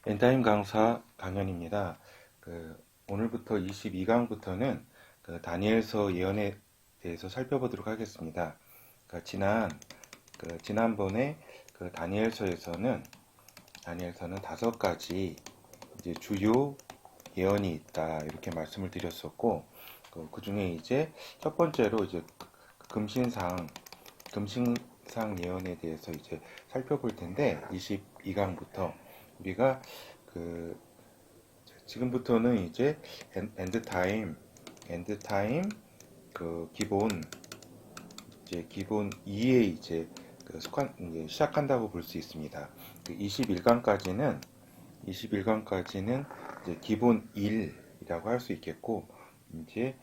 엔타임 강사 강연입니다. 오늘부터 22강부터는 다니엘서 예언에 대해서 살펴보도록 하겠습니다. 지난번에 다니엘서는 5가지 이제 주요 예언이 있다 이렇게 말씀을 드렸었고, 그 중에 이제 첫 번째로 이제 금신상 예언에 대해서 이제 살펴볼 텐데, 22강부터 우리가 그 지금부터는 이제 엔드타임 기본 2에 이제 시작한다고 볼 수 있습니다. 21강까지는 이제 기본 1이라고 할 수 있겠고, 이제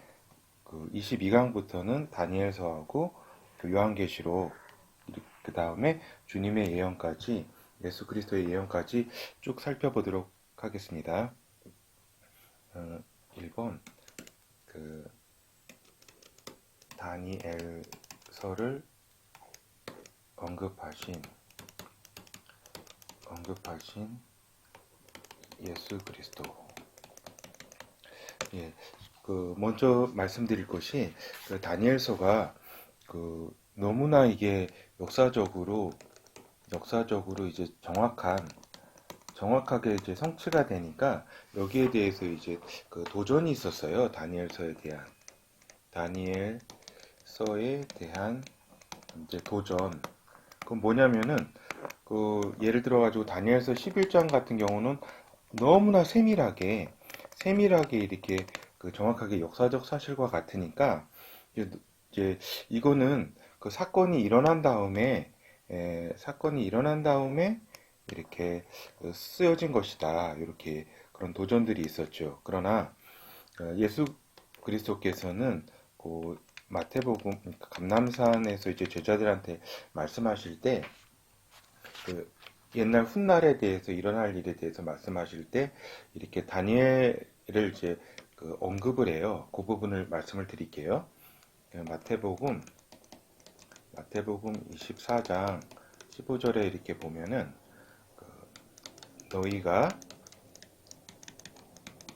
22강부터는 다니엘서하고 요한계시록, 그 다음에 주님의 예언까지, 예수 그리스도의 예언까지 쭉 살펴보도록 하겠습니다. 1번 다니엘서를 언급하신 예수 그리스도. 예, 먼저 말씀드릴 것이, 다니엘서가 너무나 이게 역사적으로 이제 정확하게 이제 성취가 되니까, 여기에 대해서 이제 도전이 있었어요. 다니엘서에 대한 이제 도전. 그건 뭐냐면은, 예를 들어가지고 다니엘서 11장 같은 경우는 너무나 세밀하게 이렇게 정확하게 역사적 사실과 같으니까, 이제 이거는 사건이 일어난 다음에 이렇게 쓰여진 것이다, 이렇게 그런 도전들이 있었죠. 그러나 예수 그리스도께서는 마태복음 감람산에서 이제 제자들한테 말씀하실 때, 옛날 훗날에 대해서, 일어날 일에 대해서 말씀하실 때 이렇게 다니엘을 이제 언급을 해요. 그 부분을 말씀을 드릴게요. 마태복음 24장 15절에 이렇게 보면은, 너희가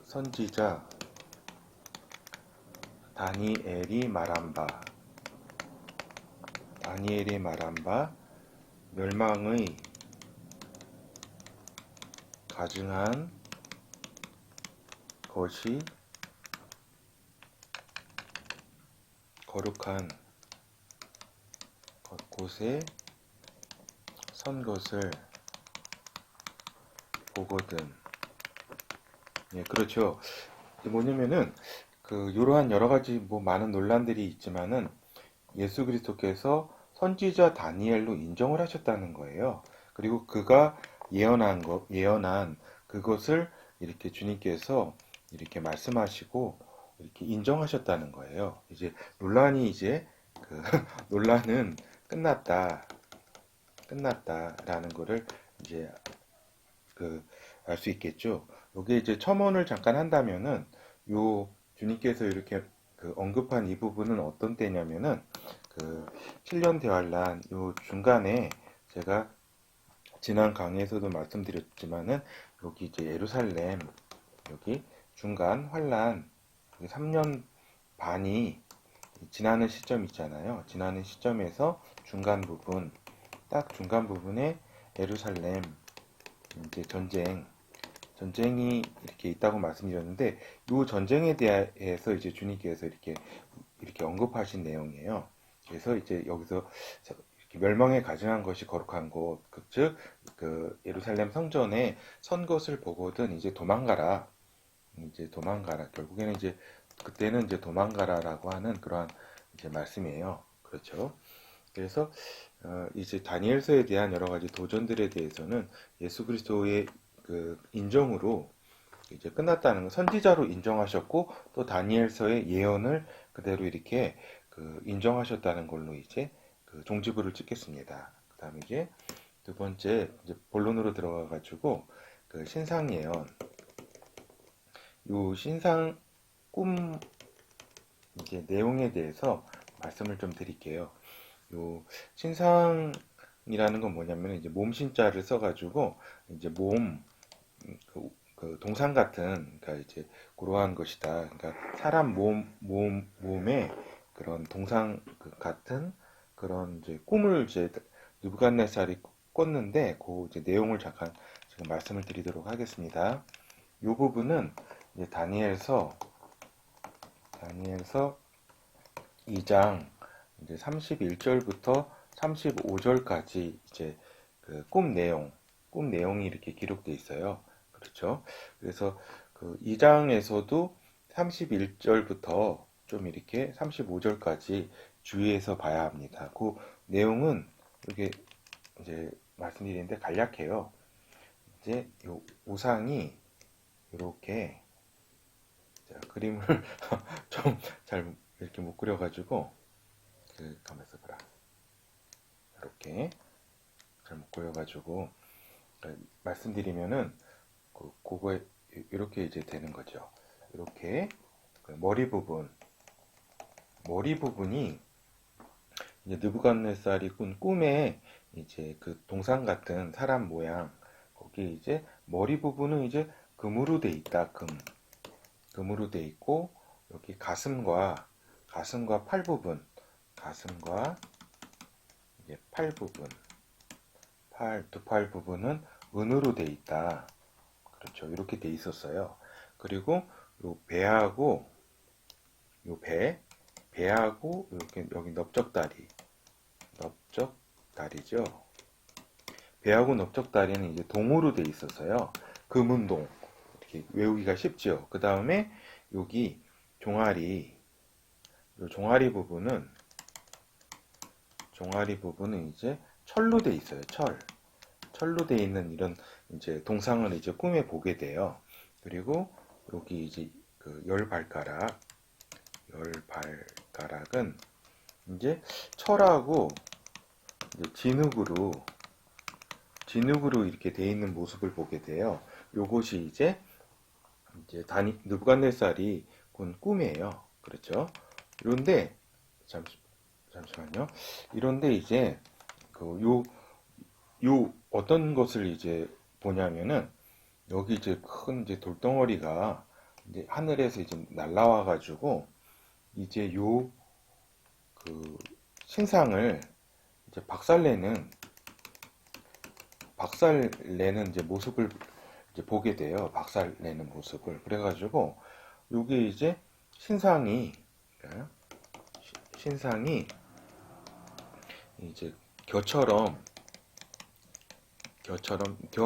선지자 다니엘이 말한 바 멸망의 가증한 것이 거룩한 곳에 선 것을 보거든. 예, 그렇죠. 뭐냐면은, 이러한 여러 가지 많은 논란들이 있지만은, 예수 그리스도께서 선지자 다니엘로 인정을 하셨다는 거예요. 그리고 그가 예언한 그것을 이렇게 주님께서 이렇게 말씀하시고 이렇게 인정하셨다는 거예요. 이제 논란은 끝났다라는 거를 이제 알 수 있겠죠. 여기에 이제 첨언을 잠깐 한다면은, 요 주님께서 이렇게 언급한 이 부분은 어떤 때냐면은, 7년 대환란 요 중간에, 제가 지난 강의에서도 말씀드렸지만은, 여기 이제 예루살렘, 여기 중간 환란 3년 반이 지나는 시점 있잖아요. 지나는 시점에서 딱 중간 부분에 예루살렘 이제 전쟁이 이렇게 있다고 말씀드렸는데, 이 전쟁에 대해서 이제 주님께서 이렇게 언급하신 내용이에요. 그래서 이제 여기서 이렇게 멸망에 가증한 것이 거룩한 곳, 즉 예루살렘 성전에 선 것을 보거든 이제 도망가라. 결국에는 이제 그때는 이제 도망가라라고 하는 그러한 이제 말씀이에요. 그렇죠? 그래서 이제 다니엘서에 대한 여러 가지 도전들에 대해서는 예수 그리스도의 인정으로 이제 끝났다는 거, 선지자로 인정하셨고, 또 다니엘서의 예언을 그대로 이렇게 인정하셨다는 걸로 이제 종지부를 찍겠습니다. 그 다음에 이제 두 번째 이제 본론으로 들어가 가지고, 신상 예언, 요 신상 꿈 이제 내용에 대해서 말씀을 좀 드릴게요. 요 신상이라는 건 뭐냐면, 이제 몸 신자를 써가지고 이제 그 동상 같은, 그러니까 이제 그러한 것이다. 그러니까 사람 몸에 그런 동상 같은 그런 이제 꿈을 이제 느부갓네살이 꿨는데 그 이제 내용을 잠깐 지금 말씀을 드리도록 하겠습니다. 이 부분은 이제 다니엘서 2장 이제 31절부터 35절까지 이제 그 꿈 내용이 이렇게 기록되어 있어요. 그렇죠? 그래서 그 2장에서도 31절부터 좀 이렇게 35절까지 주의해서 봐야 합니다. 그 내용은 이렇게 이제 말씀드리는데 간략해요. 이제 요 우상이 이렇게, 자, 그림을 좀 잘 이렇게 못 그려가지고 가만있어 보라. 이렇게 잘 못 그려가지고 말씀드리면은 그거에 이렇게 이제 되는 거죠. 이렇게 머리 부분이 이제 느부갓네살이 꾼 꿈에 이제 그 동상 같은 사람 모양, 거기 이제 머리 부분은 이제 금으로 돼 있다. 금으로 돼 있고, 여기 가슴과 팔 부분, 가슴과 이제 팔 부분, 두 팔 부분은 은으로 돼 있다. 그렇죠. 이렇게 돼 있었어요. 그리고 요 배하고 배하고 이렇게 여기 넓적다리죠. 배하고 넓적다리는 이제 동으로 돼 있었어요. 금운동, 이렇게 외우기가 쉽죠. 그 다음에 여기 종아리, 요 종아리 부분은 이제 철로 돼 있어요. 철로 돼 있는 이런 이제 동상을 이제 꿈에 보게 돼요. 그리고 여기 이제 그 열 발가락은 이제 철하고 이제 진흙으로 이렇게 돼 있는 모습을 보게 돼요. 요것이 이제 느부갓네살이 본 꿈이에요. 그렇죠? 이런데 잠시만요. 이런데 이제 요 어떤 것을 이제 보냐면은 여기 이제 큰 이제 돌덩어리가 이제 하늘에서 이제 날라와 가지고 이제 그 신상을 이제 박살내는 이제 모습을 이제 보게 돼요. 박살내는 모습을. 그래가지고 요게 이제 신상이 이제 겨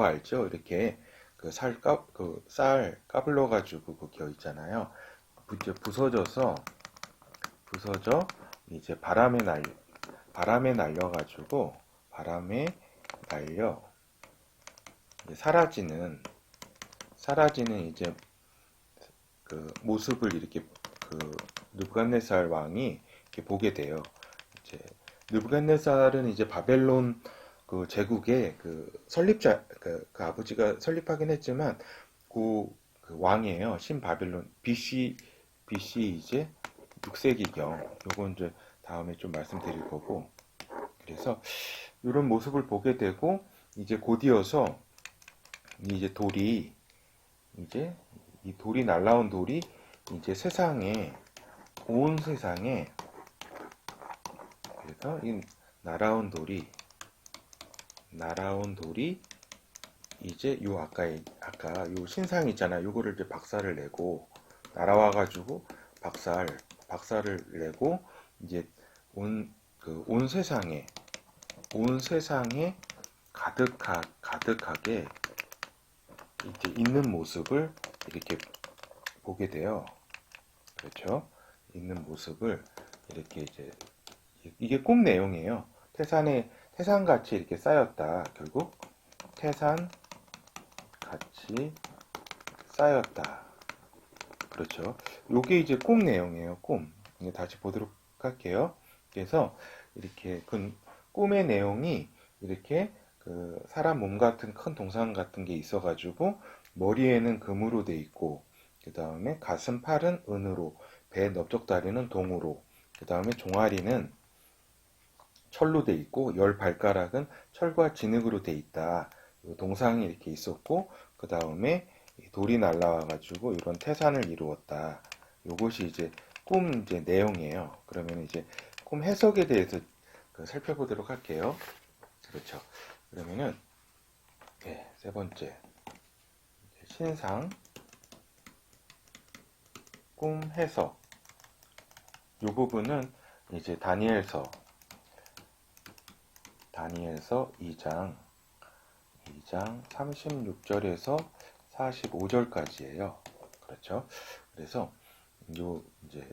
알죠? 이렇게 쌀 까불러 가지고 그 겨 있잖아요. 이제 부서져 이제 바람에 날려 가지고 이제 사라지는 이제 그 모습을 이렇게 그 느부갓네살 왕이 이렇게 보게 돼요. 이제 느부갓네살은 이제 바벨론 그 제국의 그 설립자, 그 아버지가 설립하긴 했지만 그 왕이에요. 신바벨론 BC 이제 6세기경. 요건 이제 다음에 좀 말씀드릴 거고. 그래서 이런 모습을 보게 되고 이제 곧이어서 이제 이 날라온 돌이 이제 온 세상에 그래서 이 날아온 돌이 이제 아까 요 신상 있잖아. 요거를 이제 박살을 내고 날아와 가지고 박살을 내고 이제 온 세상에 가득하게 이제 있는 모습을 이렇게 보게 돼요. 그렇죠? 있는 모습을 이렇게 이제 이게 꿈 내용이에요. 태산같이 이렇게 쌓였다. 결국 태산같이 쌓였다. 그렇죠? 요게 이제 꿈 내용이에요. 꿈. 이제 다시 보도록 할게요. 그래서 이렇게 꿈의 내용이 이렇게 그 사람 몸 같은 큰 동상 같은 게 있어가지고 머리에는 금으로 돼 있고 그 다음에 가슴 팔은 은으로 배 넓적다리는 동으로 그 다음에 종아리는 철로 돼 있고 열 발가락은 철과 진흙으로 돼 있다. 동상이 이렇게 있었고 그 다음에 돌이 날라와가지고 이런 태산을 이루었다. 요것이 이제 꿈 이제 내용이에요. 그러면 이제 꿈 해석에 대해서 살펴보도록 할게요. 그렇죠. 그러면은 네, 세 번째 신상 꿈 해석 이 부분은 이제 다니엘서 2장 36절에서 45절까지예요. 그렇죠? 그래서 요 이제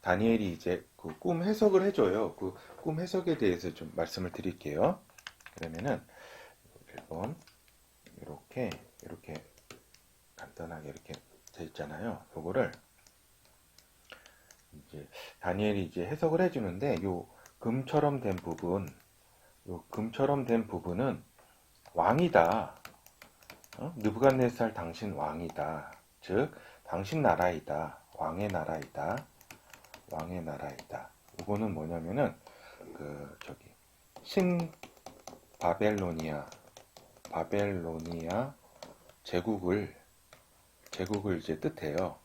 다니엘이 이제 그 꿈 해석을 해줘요. 그 꿈 해석에 대해서 좀 말씀을 드릴게요. 그러면은 1번 이렇게 간단하게 이렇게 돼 있잖아요. 요거를 이제 다니엘이 이제 해석을 해주는데 요 금처럼 된 부분은 왕이다. 느부갓네살 당신 왕이다. 즉 당신 나라이다. 왕의 나라이다. 이거는 뭐냐면은 신 바벨로니아 제국을 이제 뜻해요.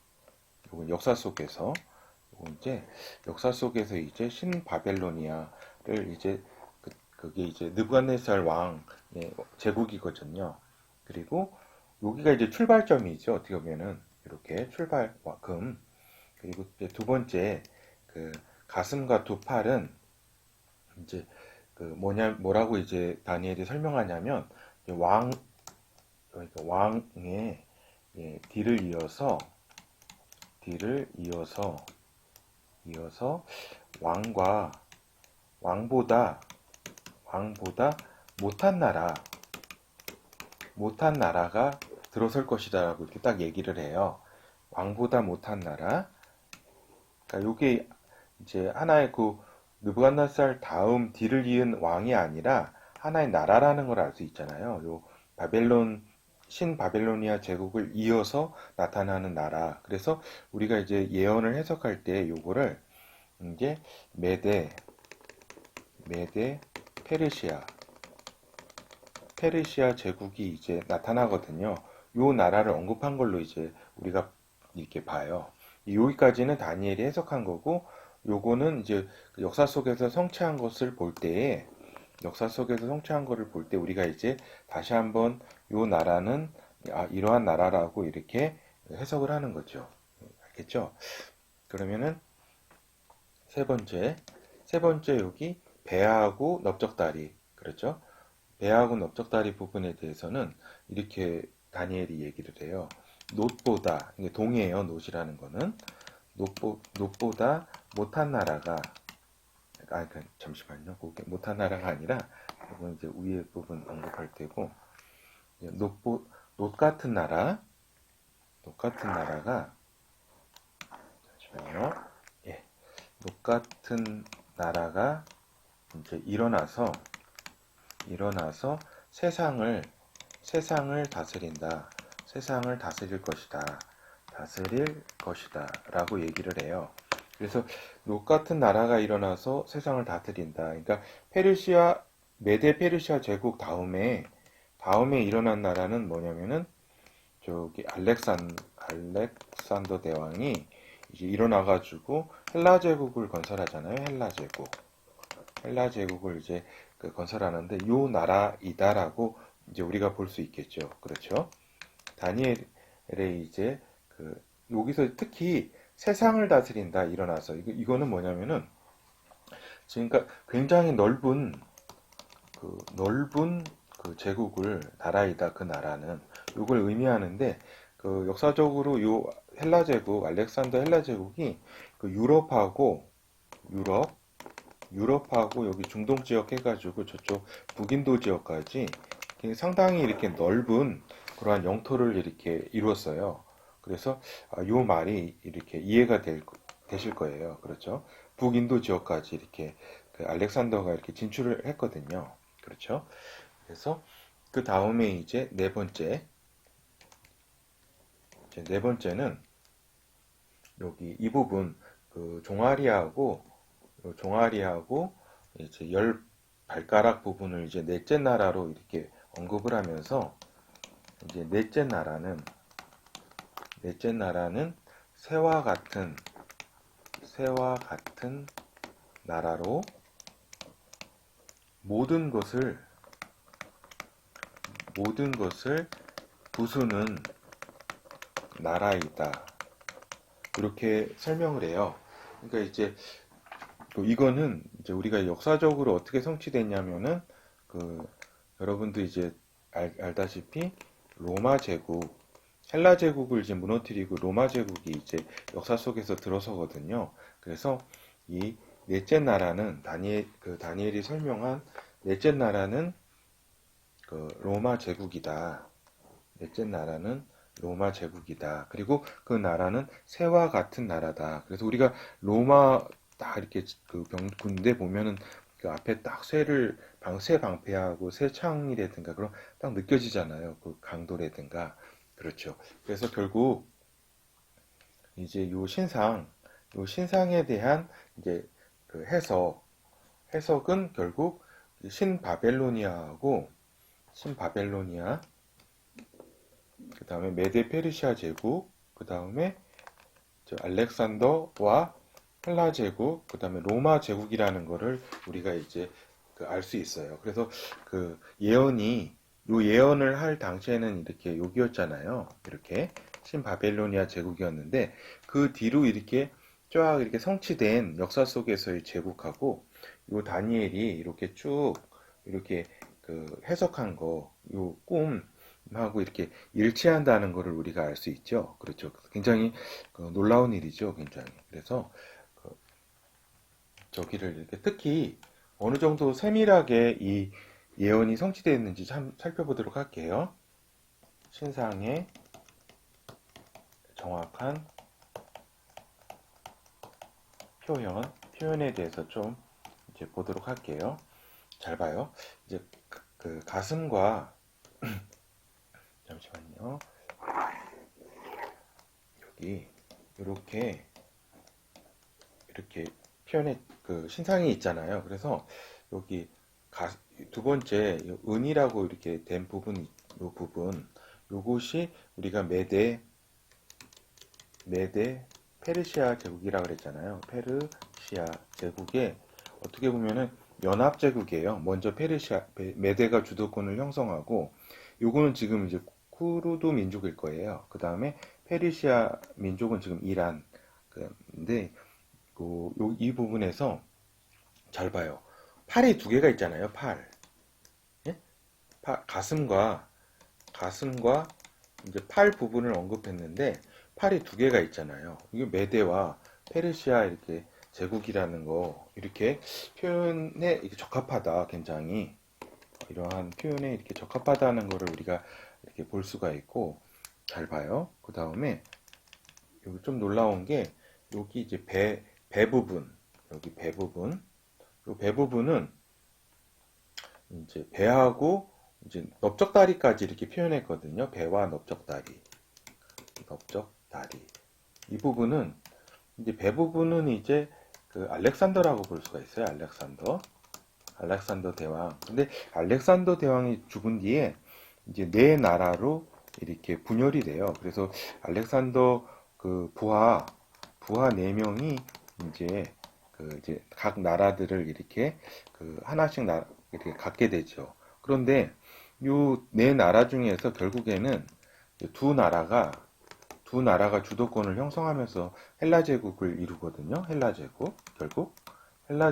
이건 역사 속에서 이제 신 바벨로니아를 이제 그게 이제 느부갓네살 왕의 제국이거든요. 그리고 여기가 이제 출발점이죠. 어떻게 보면은 이렇게 출발금. 그리고 이제 두 번째 그 가슴과 두 팔은 이제 뭐라고 이제 다니엘이 설명하냐면 그러니까 왕의 뒤를 이어서 왕보다 못한 나라가 들어설 것이다라고 이렇게 딱 얘기를 해요. 왕보다 못한 나라. 그러니까 요게 이제 하나의 느부갓네살 다음 뒤를 이은 왕이 아니라 하나의 나라라는 걸 알 수 있잖아요. 요 신 바벨로니아 제국을 이어서 나타나는 나라. 그래서 우리가 이제 예언을 해석할 때 요거를 이제 메데, 페르시아 제국이 이제 나타나거든요. 요 나라를 언급한 걸로 이제 우리가 이렇게 봐요. 여기까지는 다니엘이 해석한 거고, 요거는 이제 역사 속에서 성취한 것을 볼 때에, 우리가 이제 다시 한번 요 나라는 이러한 나라라고 이렇게 해석을 하는 거죠. 알겠죠? 그러면은 세 번째 여기 배하고 넓적다리. 그렇죠? 배하고 넓적다리 부분에 대해서는 이렇게 다니엘이 얘기를 해요. 놋보다, 이게 동이에요. 놋이라는 거는. 놋보다 못한 나라가, 잠시만요. 못한 나라가 아니라, 이건 이제 위에 부분 언급할 때고, 놋 같은 나라가, 잠시만요. 예. 놋 같은 나라가 이제 일어나서 세상을 다스린다. 세상을 다스릴 것이다. 라고 얘기를 해요. 그래서 놋 같은 나라가 일어나서 세상을 다스린다. 그러니까 메데 페르시아 제국 다음에 일어난 나라는 뭐냐면은 저기 알렉산더 대왕이 이제 일어나가지고 헬라 제국을 건설하잖아요. 헬라 제국을 이제 건설하는데 요 나라이다라고 이제 우리가 볼 수 있겠죠. 그렇죠? 다니엘의 이제 여기서 특히 세상을 다스린다 일어나서 이거는 뭐냐면은 그러니까 굉장히 넓은 제국을 나라이다. 그 나라는 이걸 의미하는데 역사적으로 요 알렉산더 헬라 제국이 유럽하고 여기 중동 지역 해가지고 저쪽 북인도 지역까지 상당히 이렇게 넓은 그러한 영토를 이렇게 이루었어요. 그래서 요 말이 이렇게 이해가 되실 거예요. 그렇죠? 북인도 지역까지 이렇게 알렉산더가 이렇게 진출을 했거든요. 그렇죠? 그래서 그 다음에 이제 네 번째는 여기 이 부분 종아리하고 이제 열 발가락 부분을 이제 넷째 나라로 이렇게 언급을 하면서 이제 넷째 나라는 새와 같은 나라로 모든 것을 부수는 나라이다. 이렇게 설명을 해요. 그러니까 이제 또 이거는 이제 우리가 역사적으로 어떻게 성취됐냐면은 그 여러분도 이제 알다시피 로마 제국, 헬라 제국을 이제 무너뜨리고 로마 제국이 이제 역사 속에서 들어서거든요. 그래서 이 넷째 나라는 다니엘이 설명한 넷째 나라는 그 로마 제국이다. 넷째 나라는 로마 제국이다. 그리고 그 나라는 새와 같은 나라다. 그래서 우리가 로마 딱 이렇게 그 군대 보면은 그 앞에 딱 새 방패하고 새 창이라든가 그런 딱 느껴지잖아요. 그 강도라든가. 그렇죠. 그래서 결국 이제 요 신상에 대한 이제 그 해석은 결국 신바벨로니아, 그 다음에 메데 페르시아 제국, 그 다음에 알렉산더와 헬라 제국, 그 다음에 로마 제국이라는 거를 우리가 이제 알 수 있어요. 그래서 그 요 예언을 할 당시에는 이렇게 여기였잖아요. 이렇게 신바벨로니아 제국이었는데 그 뒤로 이렇게 쫙 이렇게 성취된 역사 속에서의 제국하고 요 다니엘이 이렇게 쭉 이렇게 그 해석한 거, 요 꿈하고 이렇게 일치한다는 것을 우리가 알 수 있죠. 그렇죠. 굉장히 놀라운 일이죠. 굉장히. 그래서 저기를 이렇게 특히 어느 정도 세밀하게 이 예언이 성취되었는지 살펴보도록 할게요. 신상의 정확한 표현에 대해서 좀 이제 보도록 할게요. 잘 봐요. 이제 그 가슴과 잠시만요. 여기 이렇게 표현에 그 신상이 있잖아요. 그래서 여기 두 번째 은이라고 이렇게 된 부분, 요것이 우리가 메데 페르시아 제국이라고 그랬잖아요. 페르시아 제국의 어떻게 보면은 연합 제국이에요. 먼저 메데가 주도권을 형성하고 요거는 지금 이제 쿠르드 민족일 거예요. 그 다음에 페르시아 민족은 지금 이란. 근데 이 부분에서 잘 봐요. 팔이 두 개가 있잖아요. 팔. 예? 가슴과 이제 팔 부분을 언급했는데 팔이 두 개가 있잖아요. 이게 메데와 페르시아 이렇게 제국이라는 거 이렇게 표현에 이렇게 적합하다. 굉장히 이러한 표현에 이렇게 적합하다는 것을 우리가 이렇게 볼 수가 있고 잘 봐요. 그 다음에 여기 좀 놀라운 게 여기 이제 배 부분 여기 배 부분은 이제 배하고 이제 넓적다리까지 이렇게 표현했거든요. 배와 넓적다리. 이 부분은 이제 배 부분은 이제 그 알렉산더라고 볼 수가 있어요. 알렉산더 대왕. 근데 알렉산더 대왕이 죽은 뒤에 이제 네 나라로 이렇게 분열이 돼요. 그래서 알렉산더 그 부하 네 명이 이제 이제 각 나라들을 이렇게 하나씩 이렇게 갖게 되죠. 그런데 요 네 나라 중에서 결국에는 두 나라가 주도권을 형성하면서 헬라 제국을 이루거든요. 헬라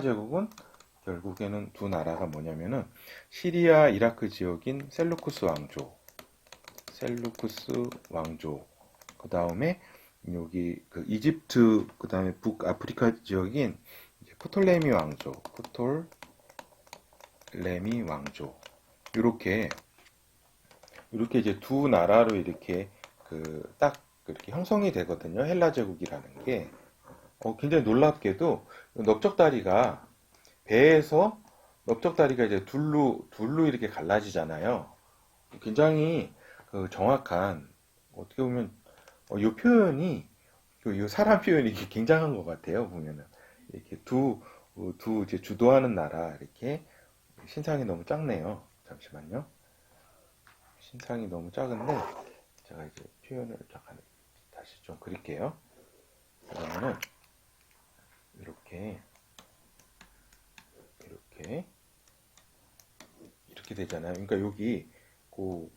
제국은 결국에는 두 나라가 뭐냐면은 시리아 이라크 지역인 셀루쿠스 왕조, 그 다음에 여기 그 이집트, 그 다음에 북아프리카 지역인 프톨레미 왕조, 이렇게 이제 두 나라로 이렇게 딱 그렇게 형성이 되거든요. 헬라 제국이라는 게 굉장히 놀랍게도 넓적다리가 배에서 넓적다리가 이제 둘로 이렇게 갈라지잖아요. 굉장히 정확한 어떻게 보면 이 표현이 이 사람 표현이 굉장한 것 같아요. 보면은 이렇게 두 이제 주도하는 나라 이렇게 신상이 너무 작네요. 잠시만요. 신상이 너무 작은데 제가 이제 표현을 잠깐 다시 좀 그릴게요. 그러면은 이렇게 되잖아요. 그러니까 여기 그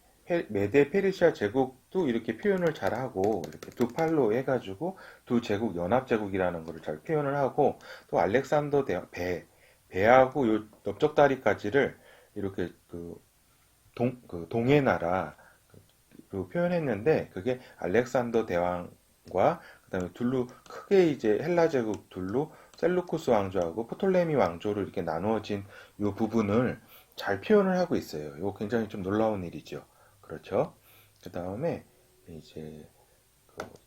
메데 페르시아 제국도 이렇게 표현을 잘 하고 이렇게 두 팔로 해가지고 두 제국 연합 제국이라는 거를 잘 표현을 하고 또 알렉산더 배하고 요 넓적다리까지를 이렇게 그 동해 나라 로 표현했는데 그게 알렉산더 대왕과 그다음에 둘로 크게 이제 헬라 제국 둘로 셀루쿠스 왕조하고 프톨레미 왕조로 이렇게 나누어진 이 부분을 잘 표현을 하고 있어요. 이거 굉장히 좀 놀라운 일이죠. 그렇죠? 그 다음에 이제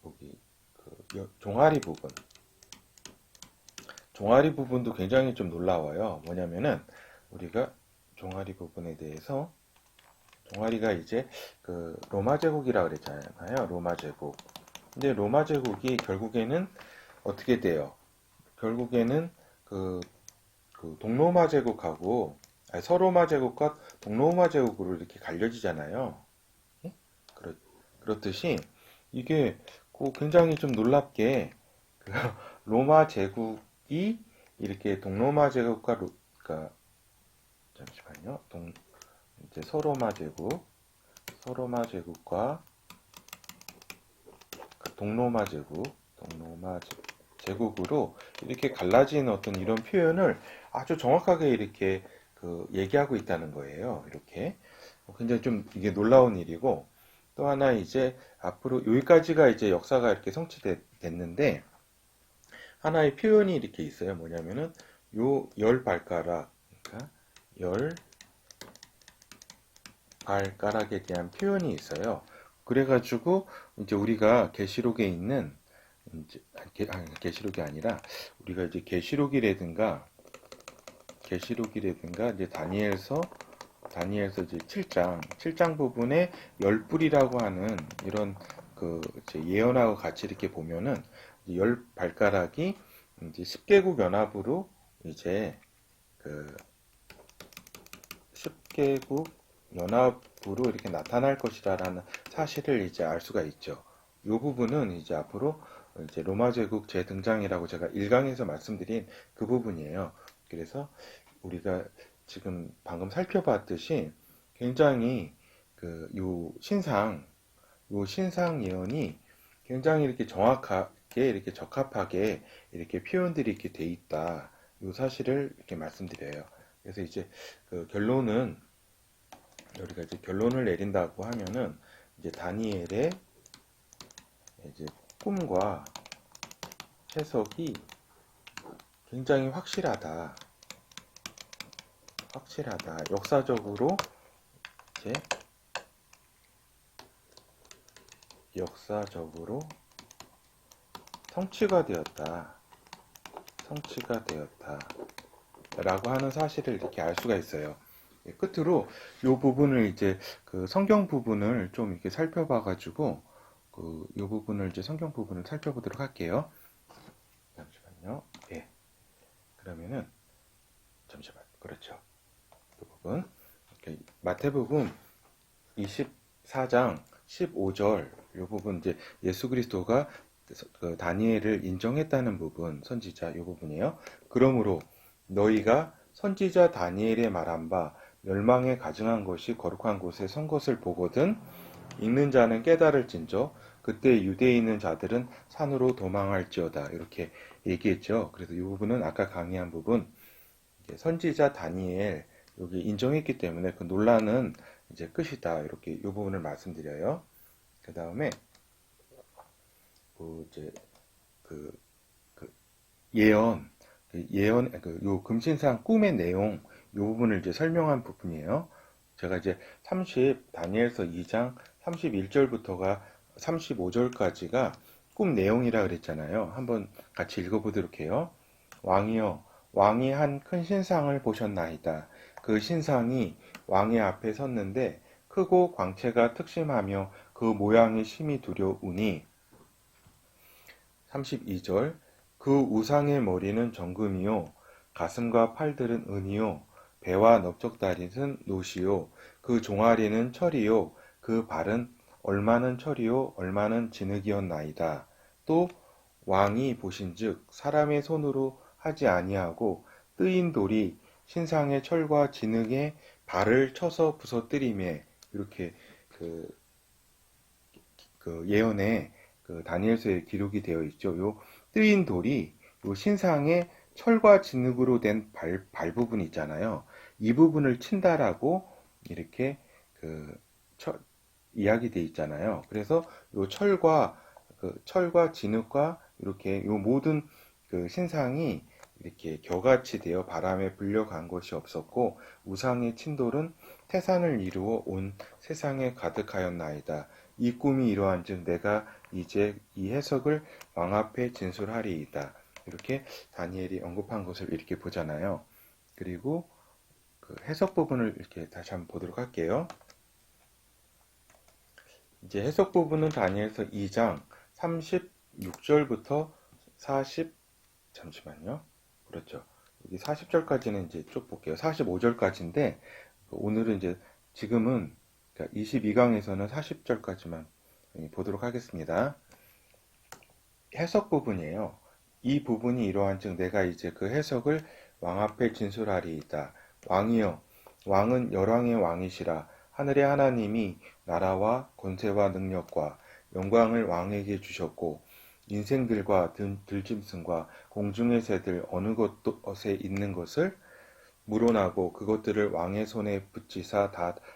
여기 종아리 부분도 굉장히 좀 놀라워요. 뭐냐면은 우리가 종아리 부분에 대해서 종아리가 이제 그 로마 제국이라 그랬잖아요. 로마 제국. 근데 로마 제국이 결국에는 어떻게 돼요? 결국에는 그 동로마 제국하고 서로마 제국과 동로마 제국으로 이렇게 갈려지잖아요. 예? 그렇듯이 이게 굉장히 좀 놀랍게 그 로마 제국이 이렇게 동로마 제국과 그러니까 잠시만요. 이제 서로마 제국과 동로마 제국으로 이렇게 갈라진 어떤 이런 표현을 아주 정확하게 이렇게 얘기하고 있다는 거예요. 이렇게 굉장히 좀 이게 놀라운 일이고 또 하나 이제 앞으로 여기까지가 이제 역사가 이렇게 성취됐는데 하나의 표현이 이렇게 있어요. 뭐냐면은 요 열 발가락, 그러니까 열 발가락에 대한 표현이 있어요. 그래가지고 이제 우리가 계시록에 있는 이제 계시록이 아니라 우리가 이제 계시록이라든가 이제 다니엘서 이제 7장 부분에 열불이라고 하는 이런 이제 예언하고 같이 이렇게 보면은 열 발가락이 이제 10개국 연합으로 이제 10개국 연합으로 이렇게 나타날 것이라는 사실을 이제 알 수가 있죠. 이 부분은 이제 앞으로 이제 로마 제국 재등장이라고 제가 1강에서 말씀드린 그 부분이에요. 그래서 우리가 지금 방금 살펴봤듯이 굉장히 요 신상 예언이 굉장히 이렇게 정확하게 이렇게 적합하게 이렇게 표현들이 이렇게 돼 있다. 요 사실을 이렇게 말씀드려요. 그래서 이제 결론은 우리가 이제 결론을 내린다고 하면은 이제 다니엘의 이제 꿈과 해석이 굉장히 확실하다. 역사적으로 이제 성취가 되었다. 라고 하는 사실을 이렇게 알 수가 있어요. 끝으로 이 부분을 이제 성경 부분을 좀 이렇게 살펴봐가지고 이 부분을 이제 성경 부분을 살펴보도록 할게요. 잠시만요. 예. 그러면은 잠시만. 그렇죠. 그 부분. 마태복음 24장 15절 이 부분 이제 예수 그리스도가 다니엘을 인정했다는 부분 선지자 이 부분이에요. 그러므로 너희가 선지자 다니엘의 말한 바 멸망에 가증한 것이 거룩한 곳에 선 것을 보거든 읽는 자는 깨달을진저 그때 유대에 있는 자들은 산으로 도망할지어다 이렇게 얘기했죠. 그래서 이 부분은 아까 강의한 부분 선지자 다니엘 여기 인정했기 때문에 그 논란은 이제 끝이다 이렇게 이 부분을 말씀드려요. 그 다음에 이제 예언 요 금신상 꿈의 내용 요 부분을 이제 설명한 부분이에요. 제가 이제 다니엘서 2장 31절부터가 35절까지가 꿈 내용이라 그랬잖아요. 한번 같이 읽어보도록 해요. 왕이여 왕이 한 큰 신상을 보셨나이다. 그 신상이 왕의 앞에 섰는데 크고 광채가 특심하며 그 모양이 심히 두려우니 32절 그 우상의 머리는 정금이요 가슴과 팔들은 은이요 배와 넓적다리는 노시요 그 종아리는 철이요 그 그 발은 얼마는 철이요 얼마는 진흙이었나이다. 또 왕이 보신즉 사람의 손으로 하지 아니하고 뜨인 돌이 신상의 철과 진흙의 발을 쳐서 부서뜨리매 이렇게 그, 그 예언에 그 다니엘서에 기록이 되어 있죠. 요 뜨인 돌이 요 신상의 철과 진흙으로 된 발 부분 있잖아요. 이 부분을 친다라고 이렇게 그 이야기돼 있잖아요. 그래서 요 철과 진흙과 이렇게 요 모든 그 신상이 이렇게 겨같이 되어 바람에 불려간 것이 없었고 우상의 친돌은 태산을 이루어 온 세상에 가득하였나이다. 이 꿈이 이러한즉 내가 이제 이 해석을 왕 앞에 진술하리이다. 이렇게 다니엘이 언급한 것을 이렇게 보잖아요. 그리고 그 해석 부분을 이렇게 다시 한번 보도록 할게요. 이제 해석 부분은 다니엘서 2장 36절부터 40, 잠시만요. 그렇죠. 여기 40절까지는 이제 쭉 볼게요. 45절까지인데, 오늘은 이제 지금은 22강에서는 40절까지만 보도록 하겠습니다. 해석 부분이에요. 이 부분이 이러한즉 내가 이제 그 해석을 왕 앞에 진술하리이다. 왕이여, 왕은 열왕의 왕이시라. 하늘의 하나님이 나라와 권세와 능력과 영광을 왕에게 주셨고 인생들과 들짐승과 공중의 새들 어느 것에 있는 것을 물어나고 그것들을 왕의 손에 붙이사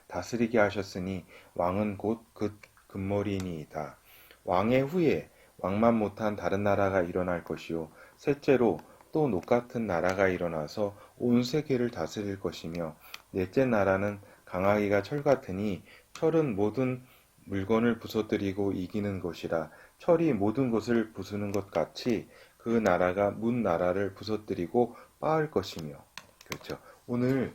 다스리게 하셨으니 왕은 곧 그 금머리니이다. 왕의 후에 왕만 못한 다른 나라가 일어날 것이요 셋째로 또 녹같은 나라가 일어나서 온 세계를 다스릴 것이며 넷째 나라는 강하기가 철 같으니 철은 모든 물건을 부서뜨리고 이기는 것이라 철이 모든 것을 부수는 것 같이 그 나라가 문 나라를 부서뜨리고 빻을 것이며. 그렇죠. 오늘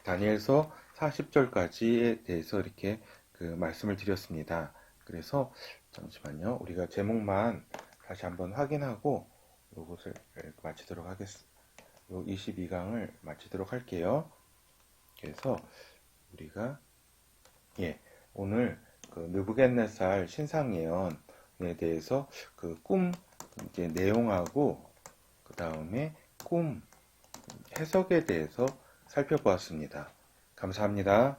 다니엘서 40절까지에 대해서 이렇게 그 말씀을 드렸습니다. 그래서 잠시만요. 우리가 제목만 다시 한번 확인하고 이것을 마치도록 하겠습니다. 요 22강을 마치도록 할게요. 그래서 우리가 오늘 그 느부갓네살 신상 예언에 대해서 그 꿈 이제 내용하고 그 다음에 꿈 해석에 대해서 살펴보았습니다. 감사합니다.